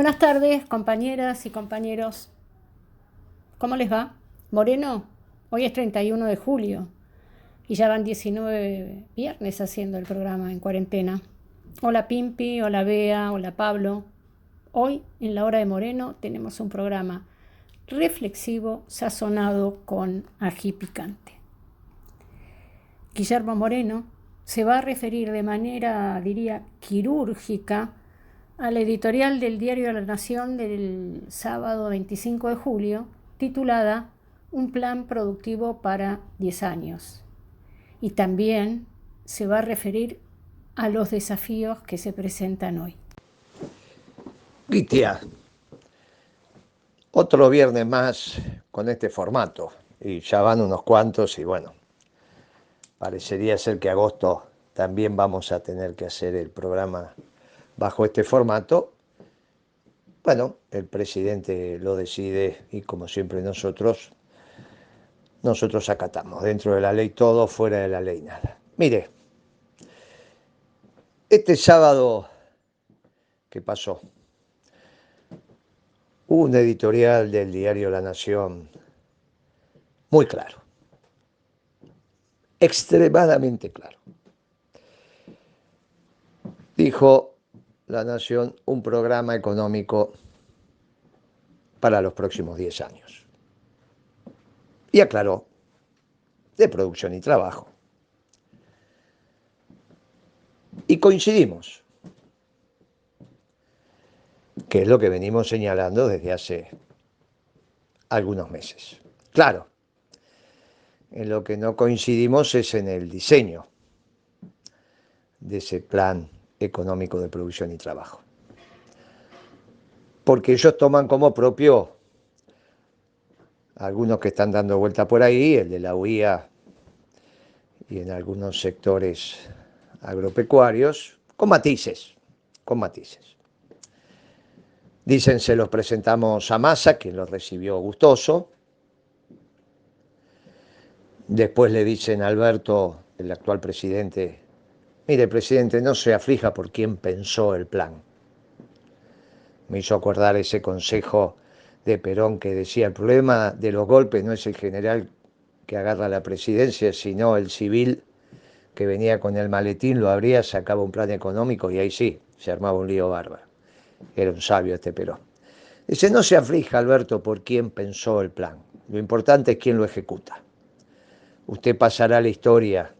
Buenas tardes, compañeras y compañeros. ¿Cómo les va? Moreno, hoy es 31 de julio y ya van 19 viernes haciendo el programa en cuarentena. Hola Pimpi, hola Bea, hola Pablo. Hoy, en la hora de Moreno, tenemos un programa reflexivo sazonado con ají picante. Guillermo Moreno se va a referir de manera, diría, quirúrgica a la editorial del Diario de la Nación del sábado 25 de julio, titulada Un plan productivo para 10 años. Y también se va a referir a los desafíos que se presentan hoy. Gitia, otro viernes más con este formato, y ya van unos cuantos y bueno, parecería ser que agosto también vamos a tener que hacer el programa bajo este formato. Bueno, el presidente lo decide y como siempre nosotros acatamos, dentro de la ley todo, fuera de la ley nada. Mire, este sábado que pasó, hubo un editorial del diario La Nación muy claro, extremadamente claro. Dijo La Nación un programa económico para los próximos 10 años. Y aclaró, de producción y trabajo. Y coincidimos, que es lo que venimos señalando desde hace algunos meses. Claro, en lo que no coincidimos es en el diseño de ese plan económico de producción y trabajo. Porque ellos toman como propio algunos que están dando vuelta por ahí, el de la UIA y en algunos sectores agropecuarios, con matices, con matices. Dicen, se los presentamos a Massa, quien los recibió gustoso. Después le dicen a Alberto, el actual presidente, mire, presidente, no se aflija por quién pensó el plan. Me hizo acordar ese consejo de Perón que decía, el problema de los golpes no es el general que agarra la presidencia, sino el civil que venía con el maletín, lo abría, sacaba un plan económico y ahí sí, se armaba un lío bárbaro. Era un sabio este Perón. Dice, no se aflija, Alberto, por quién pensó el plan. Lo importante es quién lo ejecuta. Usted pasará a la historia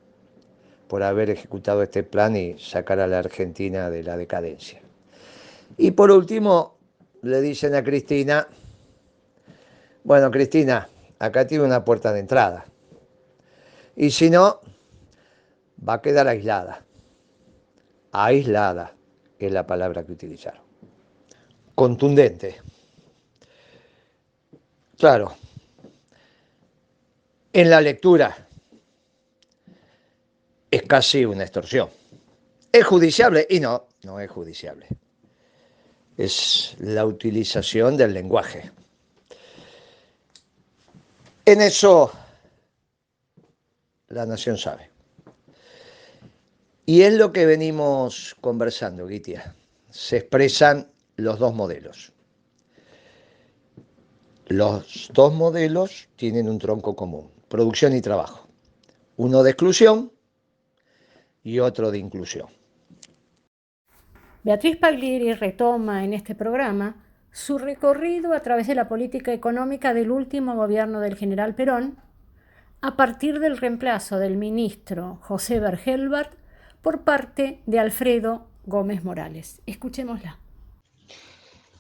por haber ejecutado este plan y sacar a la Argentina de la decadencia. Y por último, le dicen a Cristina, bueno, Cristina, acá tiene una puerta de entrada. Y si no, va a quedar aislada. Aislada es la palabra que utilizaron. Contundente. Claro, en la lectura es casi una extorsión. ¿Es judiciable? Y no, no es judiciable. Es la utilización del lenguaje. En eso la nación sabe. Y es lo que venimos conversando, Gitia. Se expresan los dos modelos. Los dos modelos tienen un tronco común, producción y trabajo. Uno de exclusión y otro de inclusión. Beatriz Paglieri retoma en este programa su recorrido a través de la política económica del último gobierno del general Perón, a partir del reemplazo del ministro José Bergelbart por parte de Alfredo Gómez Morales. Escuchémosla.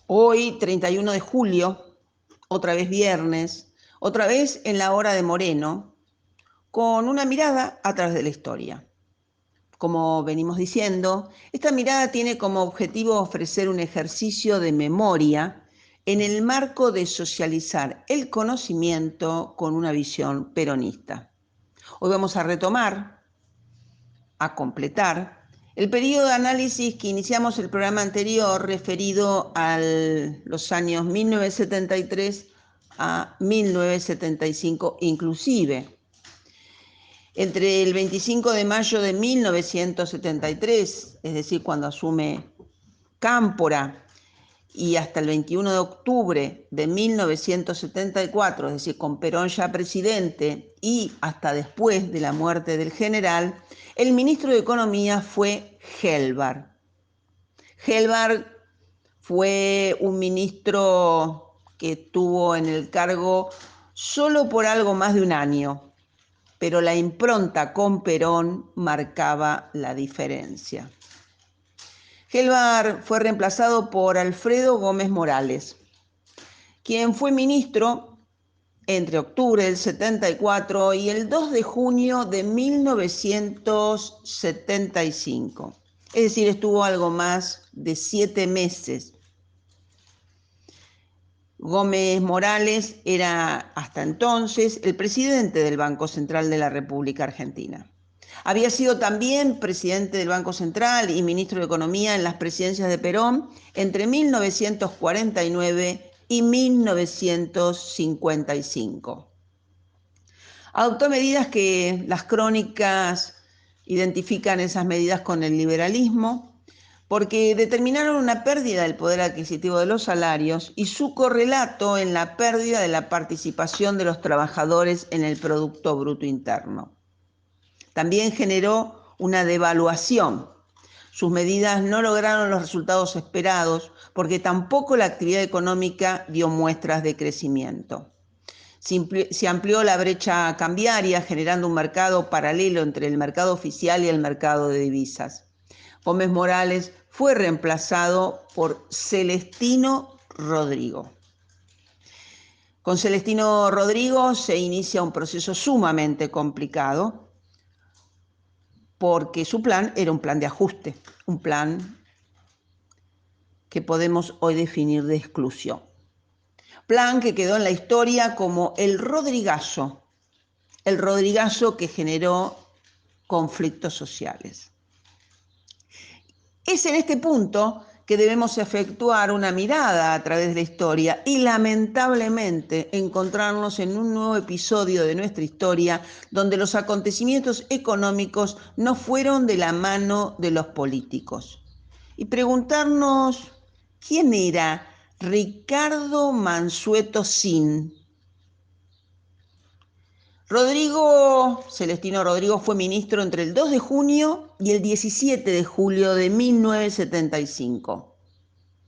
Hoy, 31 de julio, otra vez viernes, otra vez en la hora de Moreno, con una mirada a través de la historia. Como venimos diciendo, esta mirada tiene como objetivo ofrecer un ejercicio de memoria en el marco de socializar el conocimiento con una visión peronista. Hoy vamos a retomar, a completar, el periodo de análisis que iniciamos el programa anterior referido a los años 1973 a 1975 inclusive. Entre el 25 de mayo de 1973, es decir, cuando asume Cámpora, y hasta el 21 de octubre de 1974, es decir, con Perón ya presidente y hasta después de la muerte del general, el ministro de Economía fue Helbar. Helbar fue un ministro que estuvo en el cargo solo por algo más de un año, pero la impronta con Perón marcaba la diferencia. Helbar fue reemplazado por Alfredo Gómez Morales, quien fue ministro entre octubre del 74 y el 2 de junio de 1975. Es decir, estuvo algo más de 7 meses. Gómez Morales era hasta entonces el presidente del Banco Central de la República Argentina. Había sido también presidente del Banco Central y ministro de Economía en las presidencias de Perón entre 1949 y 1955. Adoptó medidas que las crónicas identifican esas medidas con el liberalismo, porque determinaron una pérdida del poder adquisitivo de los salarios y su correlato en la pérdida de la participación de los trabajadores en el Producto Bruto Interno. También generó una devaluación. Sus medidas no lograron los resultados esperados porque tampoco la actividad económica dio muestras de crecimiento. Se amplió la brecha cambiaria, generando un mercado paralelo entre el mercado oficial y el mercado de divisas. Gómez Morales fue reemplazado por Celestino Rodrigo. Con Celestino Rodrigo se inicia un proceso sumamente complicado porque su plan era un plan de ajuste, un plan que podemos hoy definir de exclusión. Plan que quedó en la historia como el Rodrigazo que generó conflictos sociales. Es en este punto que debemos efectuar una mirada a través de la historia y lamentablemente encontrarnos en un nuevo episodio de nuestra historia donde los acontecimientos económicos no fueron de la mano de los políticos. Y preguntarnos, ¿quién era Ricardo Mansueto Sin? Celestino Rodrigo fue ministro entre el 2 de junio y el 17 de julio de 1975.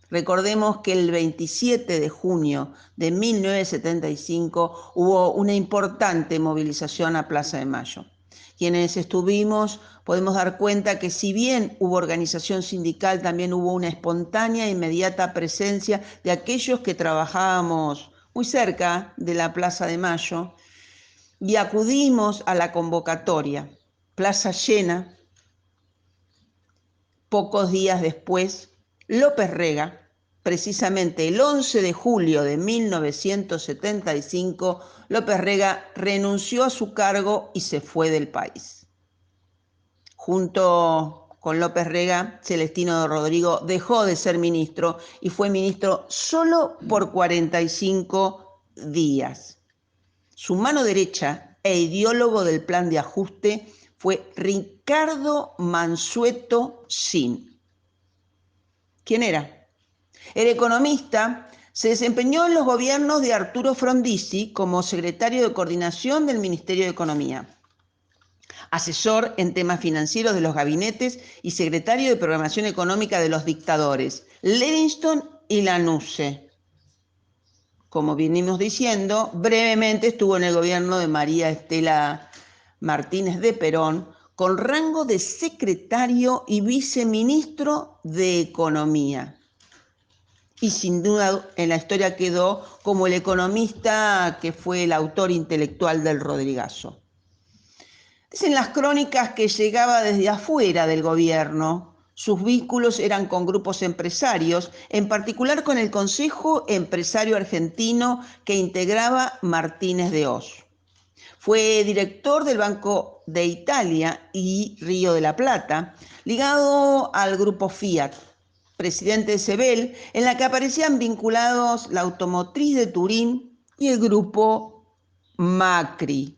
Recordemos que el 27 de junio de 1975 hubo una importante movilización a Plaza de Mayo. Quienes estuvimos podemos dar cuenta que si bien hubo organización sindical, también hubo una espontánea e inmediata presencia de aquellos que trabajábamos muy cerca de la Plaza de Mayo, y acudimos a la convocatoria, plaza llena. Pocos días después, López Rega, precisamente el 11 de julio de 1975, López Rega renunció a su cargo y se fue del país. Junto con López Rega, Celestino Rodrigo dejó de ser ministro y fue ministro solo por 45 días. Su mano derecha e ideólogo del plan de ajuste fue Ricardo Mansueto Sin. ¿Quién era? Era economista, se desempeñó en los gobiernos de Arturo Frondizi como secretario de coordinación del Ministerio de Economía, asesor en temas financieros de los gabinetes y secretario de programación económica de los dictadores Livingston y Lanusse. Como venimos diciendo, brevemente estuvo en el gobierno de María Estela Martínez de Perón, con rango de secretario y viceministro de Economía. Y sin duda en la historia quedó como el economista que fue el autor intelectual del Rodrigazo. Dicen las crónicas que llegaba desde afuera del gobierno. Sus vínculos eran con grupos empresarios, en particular con el Consejo Empresario Argentino que integraba Martínez de Hoz. Fue director del Banco de Italia y Río de la Plata, ligado al grupo Fiat, presidente de Sebel, en la que aparecían vinculados la automotriz de Turín y el grupo Macri.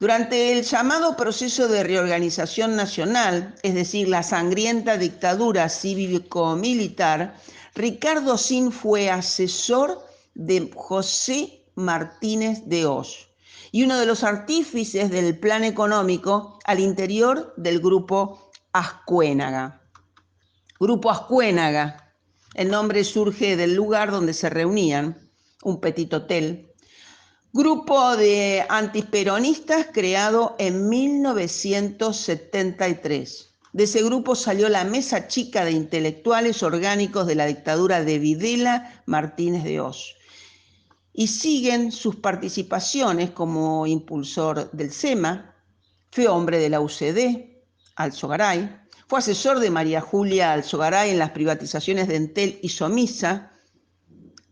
Durante el llamado proceso de reorganización nacional, es decir, la sangrienta dictadura cívico-militar, Ricardo Sin fue asesor de José Martínez de Oz y uno de los artífices del plan económico al interior del Grupo Ascuénaga. Grupo Ascuénaga, el nombre surge del lugar donde se reunían, un petit hotel. Grupo de antiperonistas creado en 1973. De ese grupo salió la Mesa Chica de Intelectuales Orgánicos de la dictadura de Videla Martínez de Oz. Y siguen sus participaciones como impulsor del SEMA, fue hombre de la UCD, Alzogaray, fue asesor de María Julia Alzogaray en las privatizaciones de Entel y Somisa,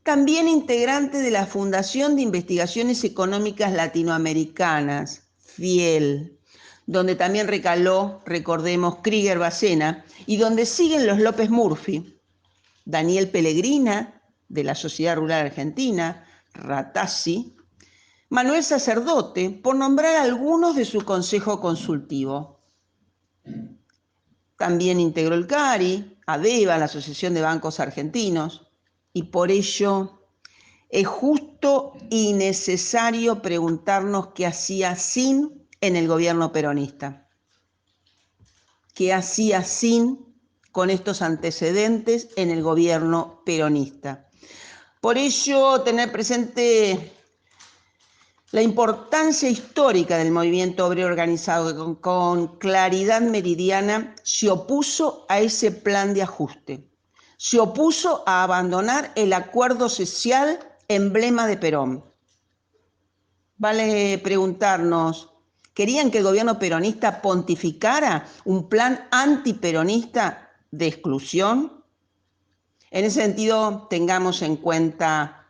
también integrante de la Fundación de Investigaciones Económicas Latinoamericanas, FIEL, donde también recaló, recordemos, Krieger Bacena, y donde siguen los López Murphy, Daniel Pellegrina, de la Sociedad Rural Argentina, Ratazzi, Manuel Sacerdote, por nombrar algunos de su consejo consultivo. También integró el CARI, ADEBA, la Asociación de Bancos Argentinos, y por ello es justo y necesario preguntarnos qué hacía Sin en el gobierno peronista. ¿Qué hacía Sin con estos antecedentes en el gobierno peronista? Por ello, tener presente la importancia histórica del movimiento obrero organizado que con claridad meridiana se opuso a ese plan de ajuste. Se opuso a abandonar el acuerdo social emblema de Perón. Vale preguntarnos, ¿querían que el gobierno peronista pontificara un plan antiperonista de exclusión? En ese sentido, tengamos en cuenta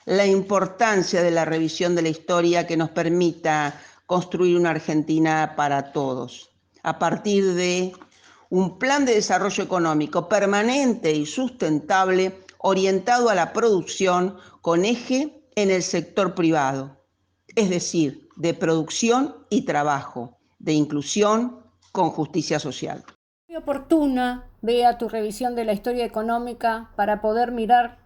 la importancia de la revisión de la historia que nos permita construir una Argentina para todos, a partir de un plan de desarrollo económico permanente y sustentable orientado a la producción con eje en el sector privado, es decir, de producción y trabajo, de inclusión con justicia social. Muy oportuna, vea tu revisión de la historia económica para poder mirar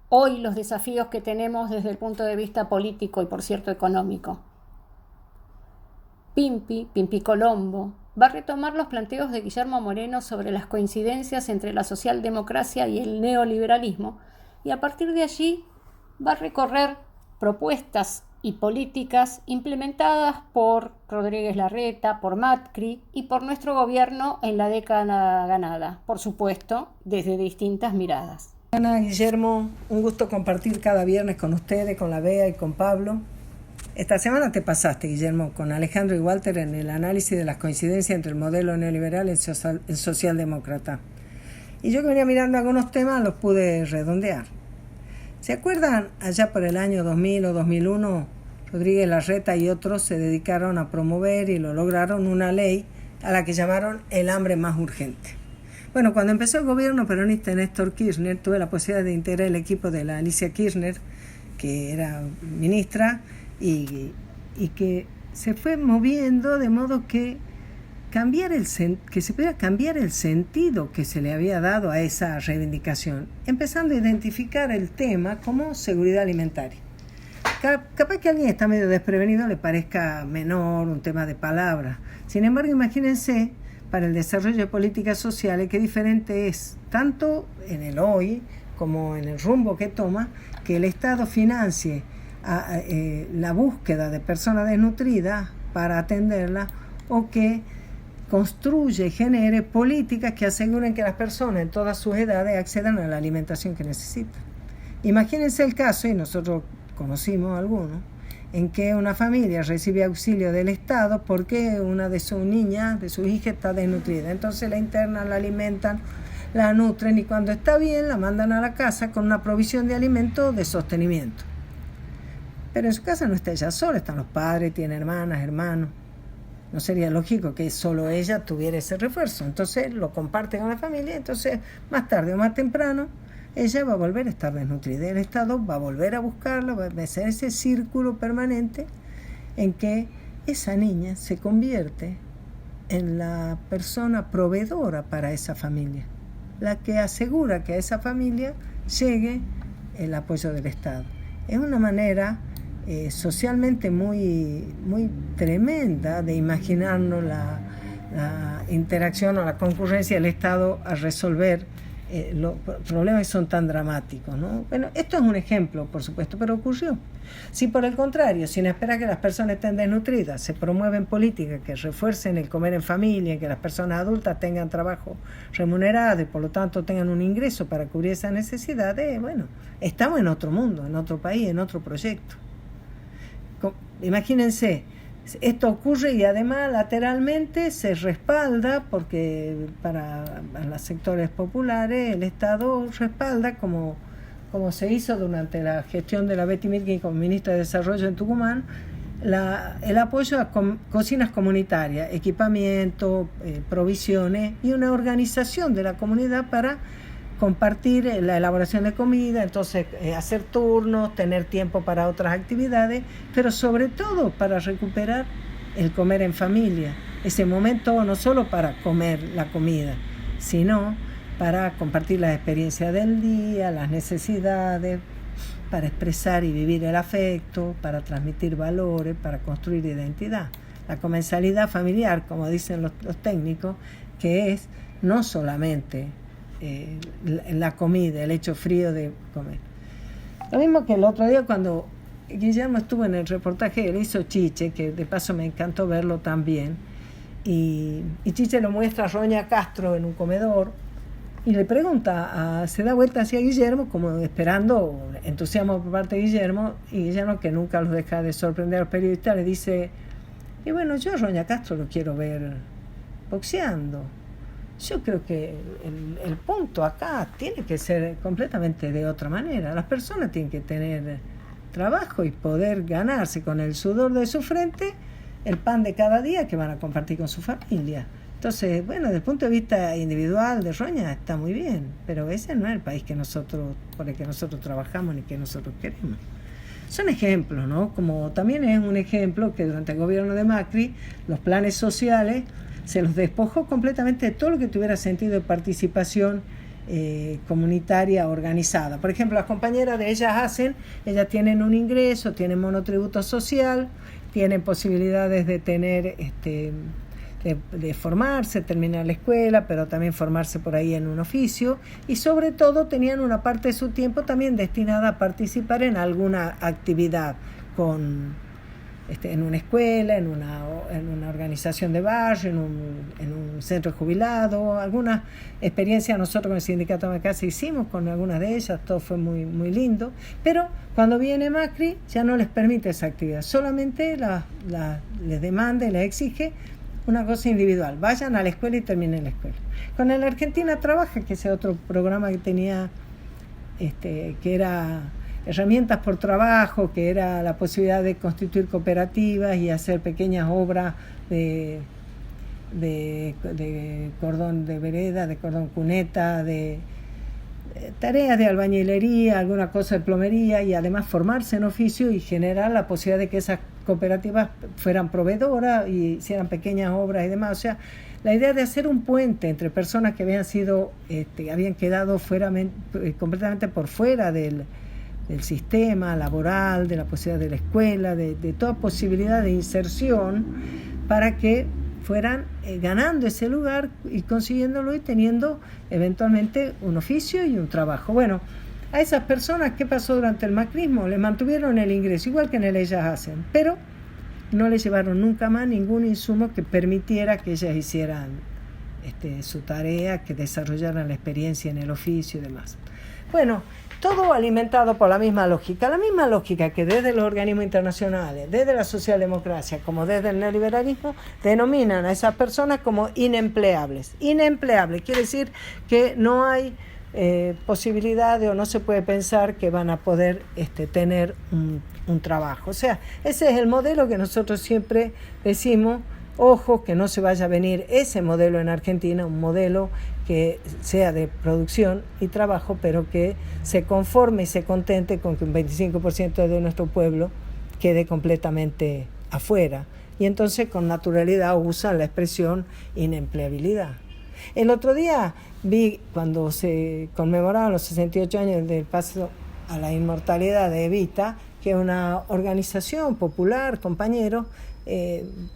hoy los desafíos que tenemos desde el punto de vista político y, por cierto, económico. Pimpi Colombo, va a retomar los planteos de Guillermo Moreno sobre las coincidencias entre la socialdemocracia y el neoliberalismo, y a partir de allí va a recorrer propuestas y políticas implementadas por Rodríguez Larreta, por Macri y por nuestro gobierno en la década ganada, por supuesto, desde distintas miradas. Ana, Guillermo, un gusto compartir cada viernes con ustedes, con la Bea y con Pablo. Esta semana te pasaste, Guillermo, con Alejandro y Walter en el análisis de las coincidencias entre el modelo neoliberal y el socialdemócrata. Y yo que venía mirando algunos temas los pude redondear. ¿Se acuerdan? Allá por el año 2000 o 2001, Rodríguez Larreta y otros se dedicaron a promover y lo lograron una ley a la que llamaron el hambre más urgente. Bueno, cuando empezó el gobierno peronista de Néstor Kirchner, tuve la posibilidad de integrar el equipo de la Alicia Kirchner, que era ministra, y que se fue moviendo de modo que se pudiera cambiar el sentido que se le había dado a esa reivindicación, empezando a identificar el tema como seguridad alimentaria. Capaz que a alguien está medio desprevenido le parezca menor, un tema de palabras. Sin embargo, imagínense, para el desarrollo de políticas sociales, qué diferente es, tanto en el hoy como en el rumbo que toma, que el Estado financie la búsqueda de personas desnutridas para atenderlas, o que construye y genere políticas que aseguren que las personas en todas sus edades accedan a la alimentación que necesitan. Imagínense el caso, y nosotros conocimos algunos, en que una familia recibe auxilio del Estado porque una de sus niñas, de sus hijas, está desnutrida. Entonces la internan, la alimentan, la nutren, y cuando está bien la mandan a la casa con una provisión de alimento de sostenimiento. Pero en su casa no está ella sola, están los padres, tiene hermanas, hermanos. No sería lógico que solo ella tuviera ese refuerzo. Entonces lo comparte con la familia, entonces más tarde o más temprano ella va a volver a estar desnutrida. El Estado va a volver a buscarla, va a ser ese círculo permanente en que esa niña se convierte en la persona proveedora para esa familia, la que asegura que a esa familia llegue el apoyo del Estado. Es una manera socialmente muy tremenda de imaginarnos la interacción o la concurrencia del Estado a resolver los problemas que son tan dramáticos, ¿no? Bueno, esto es un ejemplo, por supuesto, pero ocurrió. Si por el contrario, sin esperar que las personas estén desnutridas, se promueven políticas que refuercen el comer en familia, que las personas adultas tengan trabajo remunerado y por lo tanto tengan un ingreso para cubrir esas necesidades, bueno, estamos en otro mundo, en otro país, en otro proyecto. Imagínense, esto ocurre y además lateralmente se respalda porque para los sectores populares el Estado respalda como se hizo durante la gestión de la Betty Milking como ministra de Desarrollo en Tucumán, el apoyo a cocinas comunitarias, equipamiento, provisiones y una organización de la comunidad para compartir la elaboración de comida, entonces hacer turnos, tener tiempo para otras actividades, pero sobre todo para recuperar el comer en familia, ese momento no solo para comer la comida, sino para compartir las experiencias del día, las necesidades, para expresar y vivir el afecto, para transmitir valores, para construir identidad. La comensalidad familiar, como dicen los técnicos, que es no solamente la comida, el hecho frío de comer. Lo mismo que el otro día cuando Guillermo estuvo en el reportaje que le hizo Chiche, que de paso me encantó verlo también, y Chiche lo muestra a Roña Castro en un comedor y le pregunta, se da vuelta hacia Guillermo como esperando entusiasmo por parte de Guillermo, y Guillermo, que nunca los deja de sorprender a los periodistas, le dice, y bueno, yo a Roña Castro lo quiero ver boxeando. Yo creo que el punto acá tiene que ser completamente de otra manera. Las personas tienen que tener trabajo y poder ganarse con el sudor de su frente el pan de cada día que van a compartir con su familia. Entonces, bueno, desde el punto de vista individual de Roña está muy bien, pero ese no es el país por el que nosotros trabajamos ni que nosotros queremos. Son ejemplos, ¿no? Como también es un ejemplo que durante el gobierno de Macri los planes sociales se los despojó completamente de todo lo que tuviera sentido de participación comunitaria organizada. Por ejemplo, las compañeras de ellas tienen un ingreso, tienen monotributo social, tienen posibilidades de tener de formarse, terminar la escuela, pero también formarse por ahí en un oficio, y sobre todo tenían una parte de su tiempo también destinada a participar en alguna actividad en una escuela, en una organización de barrio, en un centro jubilado, alguna experiencia nosotros con el sindicato de casa hicimos con algunas de ellas, todo fue muy, muy lindo, pero cuando viene Macri ya no les permite esa actividad, solamente les demanda y les exige una cosa individual, vayan a la escuela y terminen la escuela. Con el Argentina Trabaja, que es otro programa que tenía, que era herramientas por trabajo, que era la posibilidad de constituir cooperativas y hacer pequeñas obras de cordón de vereda, de cordón cuneta, de tareas de albañilería, alguna cosa de plomería, y además formarse en oficio y generar la posibilidad de que esas cooperativas fueran proveedoras y hicieran pequeñas obras y demás. O sea, la idea de hacer un puente entre personas que habían quedado completamente por fuera del sistema laboral, de la posibilidad de la escuela, de toda posibilidad de inserción, para que fueran ganando ese lugar y consiguiéndolo y teniendo eventualmente un oficio y un trabajo. Bueno, a esas personas, ¿qué pasó durante el macrismo? Les mantuvieron el ingreso, igual que en el Ellas Hacen, pero no les llevaron nunca más ningún insumo que permitiera que ellas hicieran su tarea, que desarrollaran la experiencia en el oficio y demás. Bueno, todo alimentado por la misma lógica que desde los organismos internacionales, desde la socialdemocracia, como desde el neoliberalismo, denominan a esas personas como inempleables. Inempleables quiere decir que no hay posibilidad o no se puede pensar que van a poder tener un trabajo. O sea, ese es el modelo que nosotros siempre decimos, ojo, que no se vaya a venir ese modelo en Argentina, un modelo que sea de producción y trabajo, pero que se conforme y se contente con que un 25% de nuestro pueblo quede completamente afuera. y entonces con naturalidad usan la expresión inempleabilidad. El otro día vi, cuando se conmemoraban los 68 años del paso a la inmortalidad de Evita, que es una organización popular, compañeros,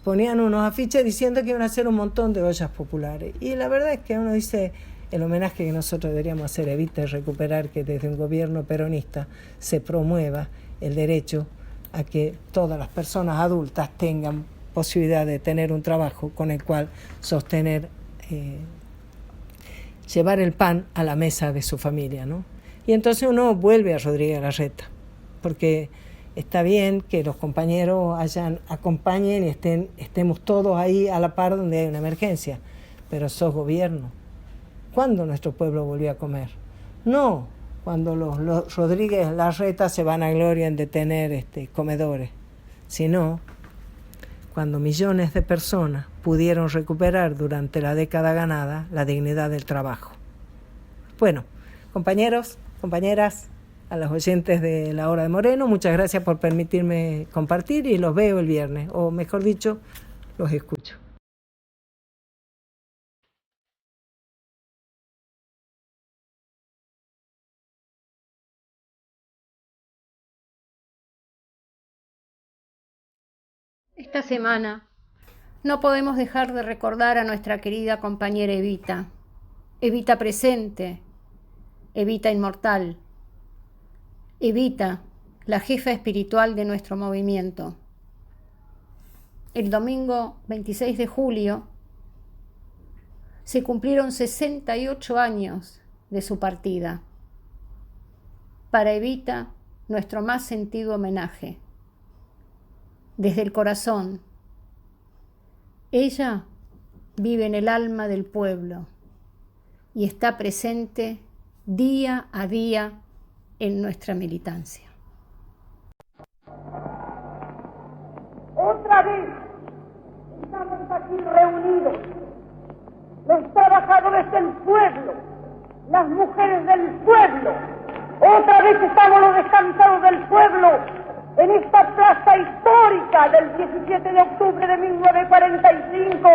ponían unos afiches diciendo que iban a hacer un montón de ollas populares. Y la verdad es que uno dice, el homenaje que nosotros deberíamos hacer a Evita es recuperar que desde un gobierno peronista se promueva el derecho a que todas las personas adultas tengan posibilidad de tener un trabajo con el cual sostener, llevar el pan a la mesa de su familia, ¿no? Y entonces uno vuelve a Rodríguez Larreta, porque está bien que los compañeros acompañen y estemos todos ahí a la par donde hay una emergencia, pero sos gobierno. ¿Cuándo nuestro pueblo volvió a comer? No cuando los Rodríguez Larreta se van a gloria de tener comedores, sino cuando millones de personas pudieron recuperar durante la década ganada la dignidad del trabajo. Bueno, compañeros, compañeras, a los oyentes de La Hora de Moreno, muchas gracias por permitirme compartir y los veo el viernes, o mejor dicho, los escucho. Esta semana no podemos dejar de recordar a nuestra querida compañera Evita, Evita presente, Evita inmortal, Evita, la jefa espiritual de nuestro movimiento. El domingo 26 de julio se cumplieron 68 años de su partida. Para Evita, nuestro más sentido homenaje. Desde el corazón. Ella vive en el alma del pueblo y está presente día a día en nuestra militancia. Otra vez estamos aquí reunidos, los trabajadores del pueblo, las mujeres del pueblo. Otra vez estamos los descansados del pueblo en esta plaza histórica del 17 de octubre de 1945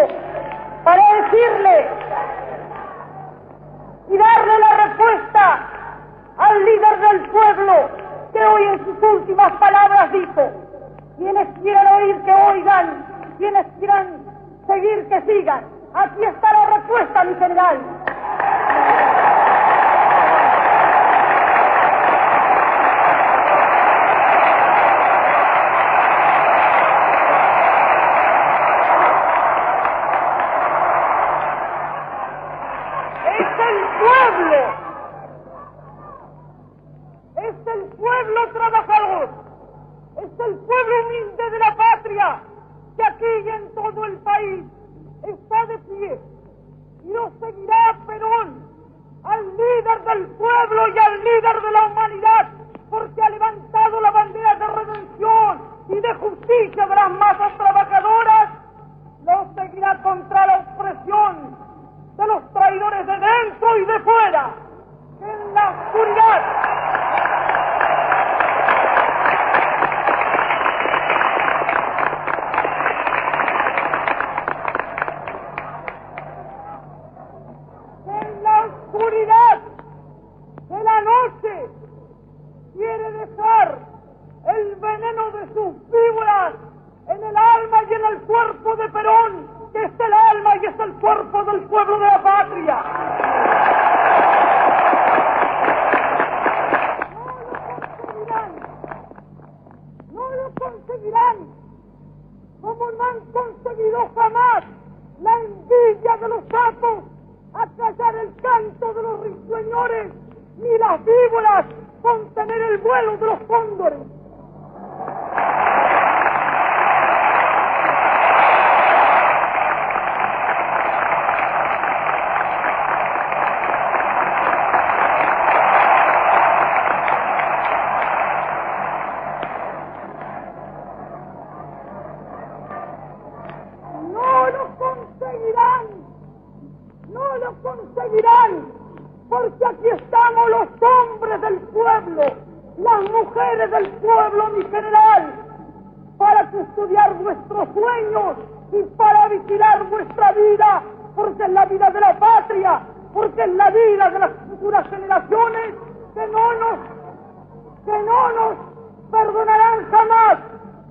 para decirle y darle la respuesta al líder del pueblo que hoy en sus últimas palabras dijo: quienes quieran oír que oigan, quienes quieran seguir que sigan. Aquí está la respuesta, mi general. Para para custodiar vuestros sueños y para vigilar vuestra vida, porque es la vida de la patria, porque es la vida de las futuras generaciones que no nos perdonarán jamás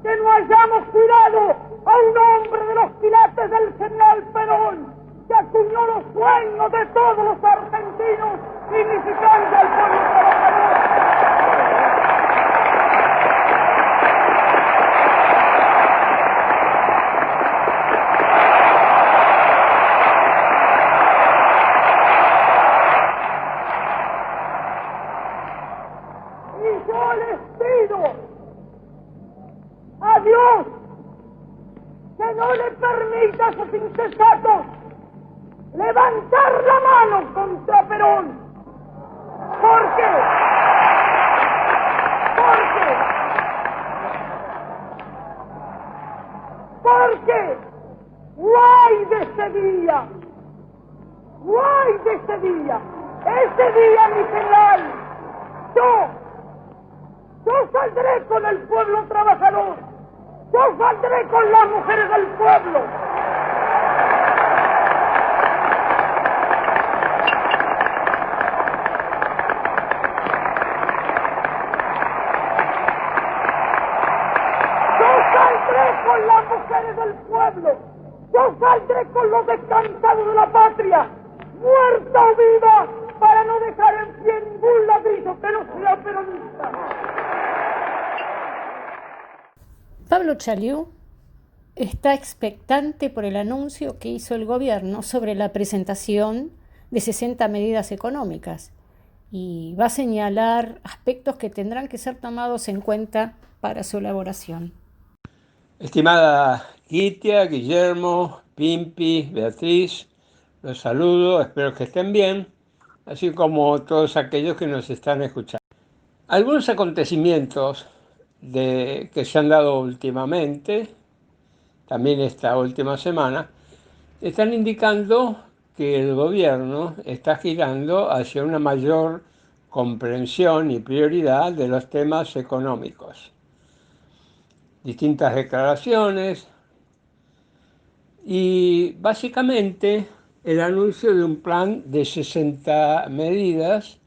que no hayamos cuidado a un hombre de los pilates del general Perón, que acuñó los sueños de todos los argentinos, significando al pueblo trabajador. Y yo les pido a Dios que no le permita a esos insensatos levantar la mano contra Perón. ¿Por qué? Porque guay de ese día, ese día, mi general, yo saldré con el pueblo trabajador, yo saldré con las mujeres del pueblo. Con las mujeres del pueblo, yo saldré con los descansados de la patria, muerta o viva, para no dejar en pie ningún ladrillo que no sea peronista. Pablo Chaliú está expectante por el anuncio que hizo el gobierno sobre la presentación de 60 medidas económicas y va a señalar aspectos que tendrán que ser tomados en cuenta para su elaboración. Estimada Kitia, Guillermo, Pimpi, Beatriz, los saludo, espero que estén bien, así como todos aquellos que nos están escuchando. Algunos acontecimientos que se han dado últimamente, también esta última semana, están indicando que el gobierno está girando hacia una mayor comprensión y prioridad de los temas económicos. Distintas declaraciones y básicamente el anuncio de un plan de 60 medidas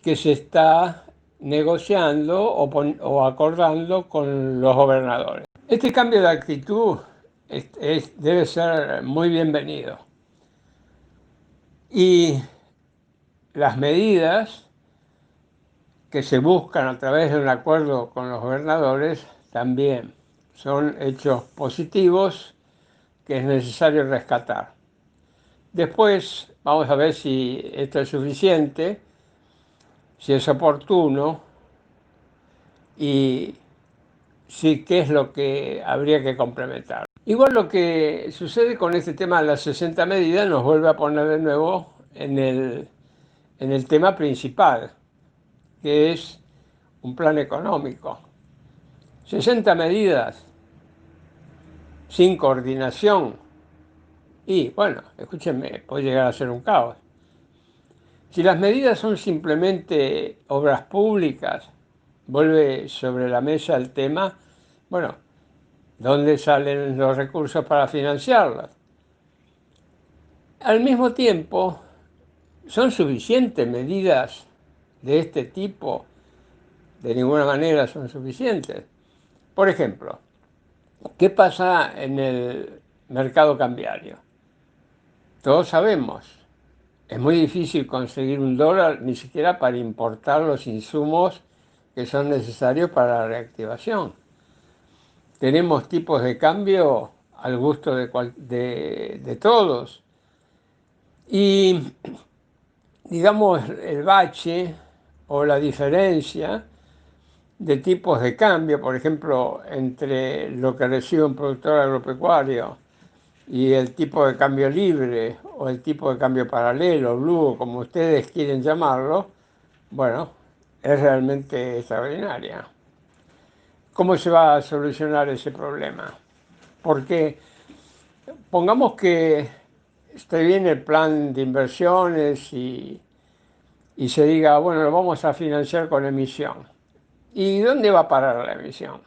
que se está negociando o acordando con los gobernadores. Este cambio de actitud debe ser muy bienvenido. Y las medidas que se buscan a través de un acuerdo con los gobernadores también son hechos positivos que es necesario rescatar. Después vamos a ver si esto es suficiente, si es oportuno y qué es lo que habría que complementar. Igual lo que sucede con este tema de las 60 medidas nos vuelve a poner de nuevo en el tema principal, que es un plan económico. 60 medidas sin coordinación y, bueno, escúchenme, puede llegar a ser un caos. Si las medidas son simplemente obras públicas, vuelve sobre la mesa el tema, bueno, ¿dónde salen los recursos para financiarlas? Al mismo tiempo, ¿son suficientes medidas de este tipo? De ninguna manera son suficientes. Por ejemplo, ¿qué pasa en el mercado cambiario? Todos sabemos, es muy difícil conseguir un dólar ni siquiera para importar los insumos que son necesarios para la reactivación. Tenemos tipos de cambio al gusto de todos. Y, digamos, el bache o la diferencia de tipos de cambio, por ejemplo, entre lo que recibe un productor agropecuario y el tipo de cambio libre o el tipo de cambio paralelo, blue, como ustedes quieren llamarlo, bueno, es realmente extraordinaria. ¿Cómo se va a solucionar ese problema? Porque pongamos que esté bien el plan de inversiones y se diga, bueno, lo vamos a financiar con emisión. ¿Y dónde va a parar la emisión?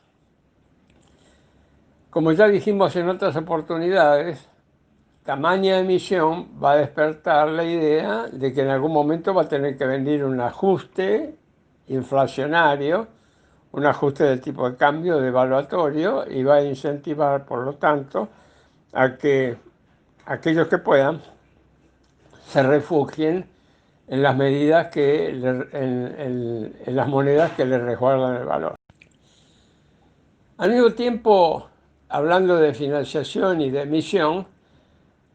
como ya dijimos en otras oportunidades, tamaña emisión va a despertar la idea de que en algún momento va a tener que venir un ajuste inflacionario, un ajuste del tipo de cambio devaluatorio, y va a incentivar, por lo tanto, a que aquellos que puedan se refugien en las medidas en las monedas que les resguardan el valor. Al mismo tiempo, hablando de financiación y de emisión,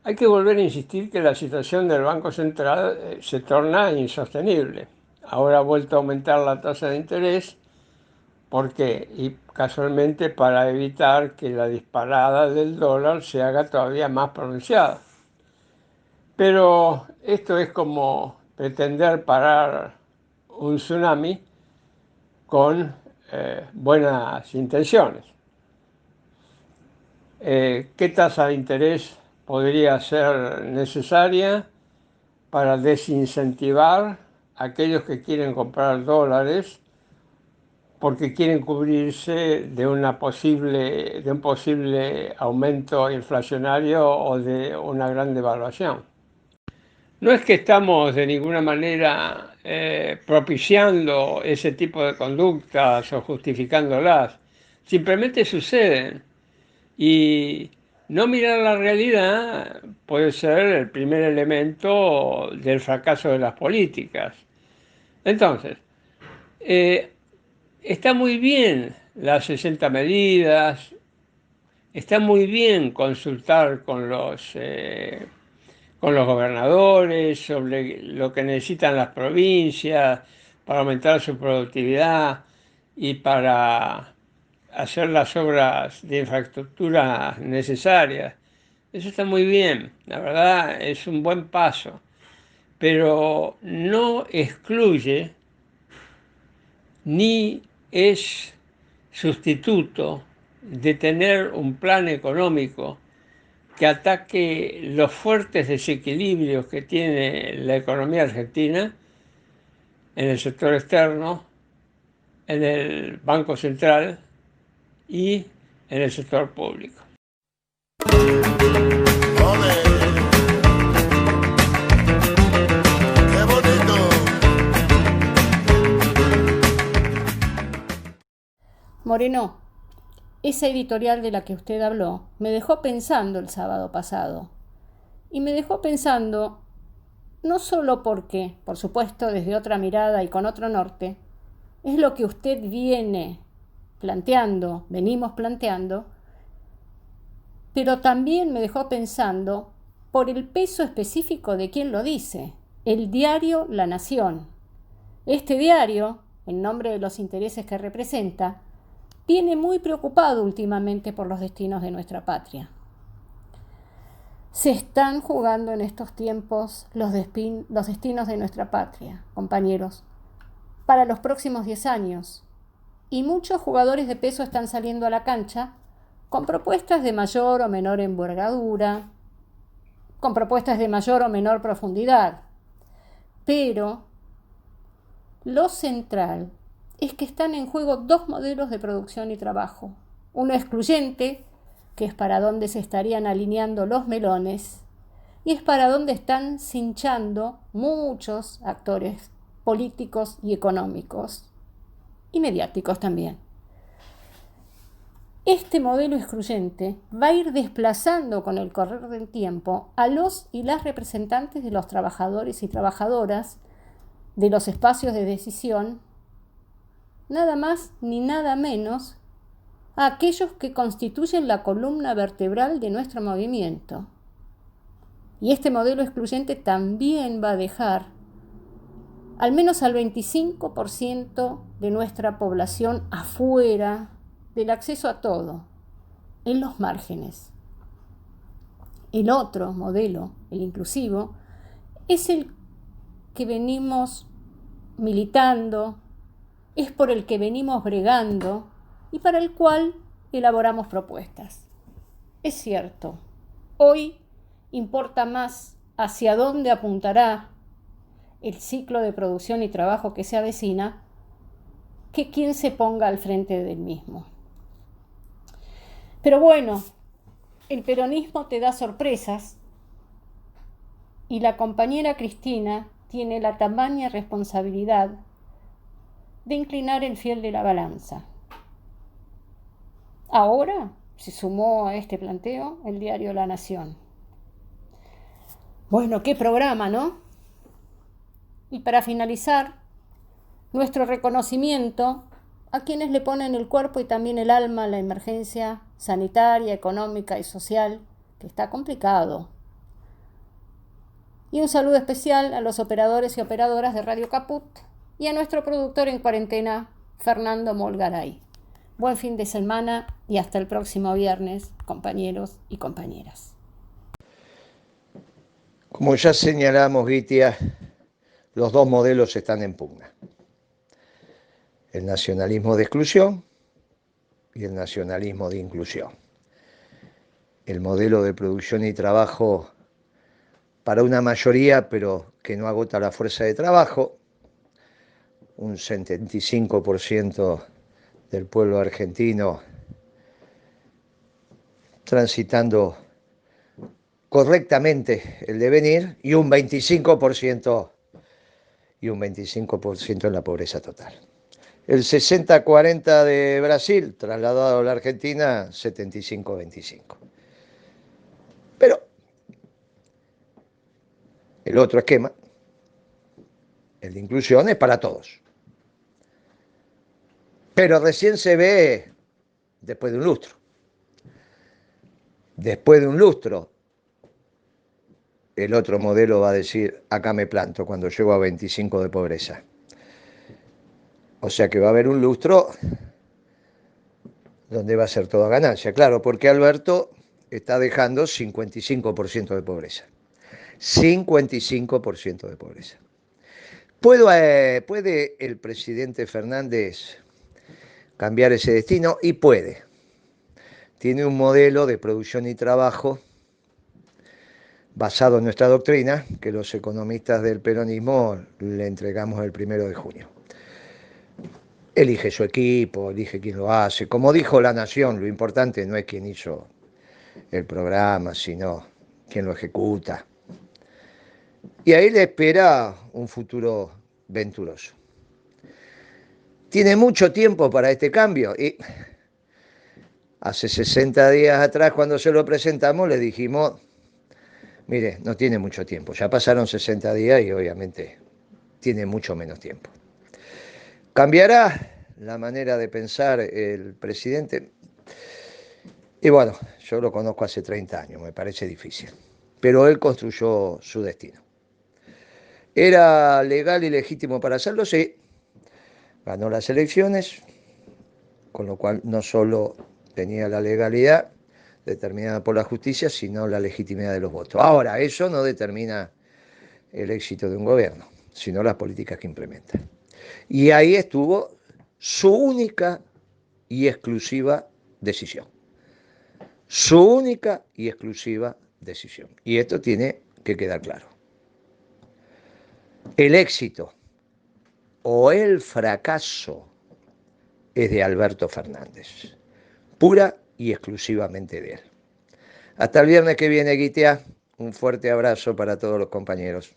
hay que volver a insistir que la situación del Banco Central se torna insostenible. Ahora ha vuelto a aumentar la tasa de interés. ¿Por qué? Y casualmente para evitar que la disparada del dólar se haga todavía más pronunciada. Pero esto es como pretender parar un tsunami con buenas intenciones. ¿Qué tasa de interés podría ser necesaria para desincentivar a aquellos que quieren comprar dólares porque quieren cubrirse de un posible aumento inflacionario o de una gran devaluación? No es que estamos de ninguna manera propiciando ese tipo de conductas o justificándolas, simplemente suceden. Y no mirar la realidad puede ser el primer elemento del fracaso de las políticas. Entonces, está muy bien las 60 medidas, está muy bien consultar con los gobernadores sobre lo que necesitan las provincias para aumentar su productividad y para hacer las obras de infraestructura necesarias. Eso está muy bien, la verdad es un buen paso, pero no excluye ni es sustituto de tener un plan económico que ataque los fuertes desequilibrios que tiene la economía argentina en el sector externo, en el Banco Central y en el sector público. Moreno, esa editorial de la que usted habló me dejó pensando el sábado pasado. Y me dejó pensando no solo porque, por supuesto, desde otra mirada y con otro norte, es lo que usted venimos planteando, pero también me dejó pensando por el peso específico de quien lo dice, el diario La Nación. Este diario, en nombre de los intereses que representa, viene muy preocupado últimamente por los destinos de nuestra patria. Se están jugando en estos tiempos los destinos de nuestra patria, compañeros, para los próximos 10 años. Y muchos jugadores de peso están saliendo a la cancha con propuestas de mayor o menor envergadura, con propuestas de mayor o menor profundidad. Pero lo central es que están en juego dos modelos de producción y trabajo. Uno excluyente, que es para donde se estarían alineando los melones, y es para donde están cinchando muchos actores políticos y económicos, y mediáticos también. Este modelo excluyente va a ir desplazando con el correr del tiempo a los y las representantes de los trabajadores y trabajadoras de los espacios de decisión, nada más ni nada menos a aquellos que constituyen la columna vertebral de nuestro movimiento. Y este modelo excluyente también va a dejar al menos al 25% de nuestra población afuera del acceso a todo, en los márgenes. El otro modelo, el inclusivo, es el que venimos militando, es por el que venimos bregando y para el cual elaboramos propuestas. Es cierto, hoy importa más hacia dónde apuntará el ciclo de producción y trabajo que se avecina que quién se ponga al frente del mismo. Pero bueno, el peronismo te da sorpresas y la compañera Cristina tiene la tamaña responsabilidad de inclinar el fiel de la balanza. Ahora se sumó a este planteo el diario La Nación. Bueno, qué programa, ¿no? Y para finalizar, nuestro reconocimiento a quienes le ponen el cuerpo y también el alma a la emergencia sanitaria, económica y social, que está complicado. Y un saludo especial a los operadores y operadoras de Radio Caput y a nuestro productor en cuarentena, Fernando Molgaray. Buen fin de semana y hasta el próximo viernes, compañeros y compañeras. Como ya señalamos, Gitia, los dos modelos están en pugna. El nacionalismo de exclusión y el nacionalismo de inclusión. El modelo de producción y trabajo para una mayoría, pero que no agota la fuerza de trabajo, un 75% del pueblo argentino transitando correctamente el devenir y un 25% en la pobreza total. El 60-40 de Brasil, trasladado a la Argentina, 75-25. Pero el otro esquema, el de inclusión, es para todos. Pero recién se ve después de un lustro. Después de un lustro, el otro modelo va a decir, acá me planto cuando llego a 25 de pobreza. O sea que va a haber un lustro donde va a ser toda ganancia. Claro, porque Alberto está dejando 55% de pobreza. 55% de pobreza. ¿Puede el presidente Fernández cambiar ese destino? Y puede. Tiene un modelo de producción y trabajo basado en nuestra doctrina, que los economistas del peronismo le entregamos el 1 de junio. Elige su equipo, elige quién lo hace. Como dijo La Nación, lo importante no es quién hizo el programa, sino quién lo ejecuta. Y ahí le espera un futuro venturoso. Tiene mucho tiempo para este cambio y hace 60 días atrás, cuando se lo presentamos, le dijimos, mire, no tiene mucho tiempo, ya pasaron 60 días y obviamente tiene mucho menos tiempo. ¿Cambiará la manera de pensar el presidente? Y bueno, yo lo conozco hace 30 años, me parece difícil, pero él construyó su destino. ¿Era legal y legítimo para hacerlo? Sí. Ganó las elecciones, con lo cual no solo tenía la legalidad determinada por la justicia, sino la legitimidad de los votos. Ahora, eso no determina el éxito de un gobierno, sino las políticas que implementa. Y ahí estuvo su única y exclusiva decisión. Su única y exclusiva decisión. Y esto tiene que quedar claro. El éxito o el fracaso es de Alberto Fernández, pura y exclusivamente de él. Hasta el viernes que viene, Guitea. Un fuerte abrazo para todos los compañeros.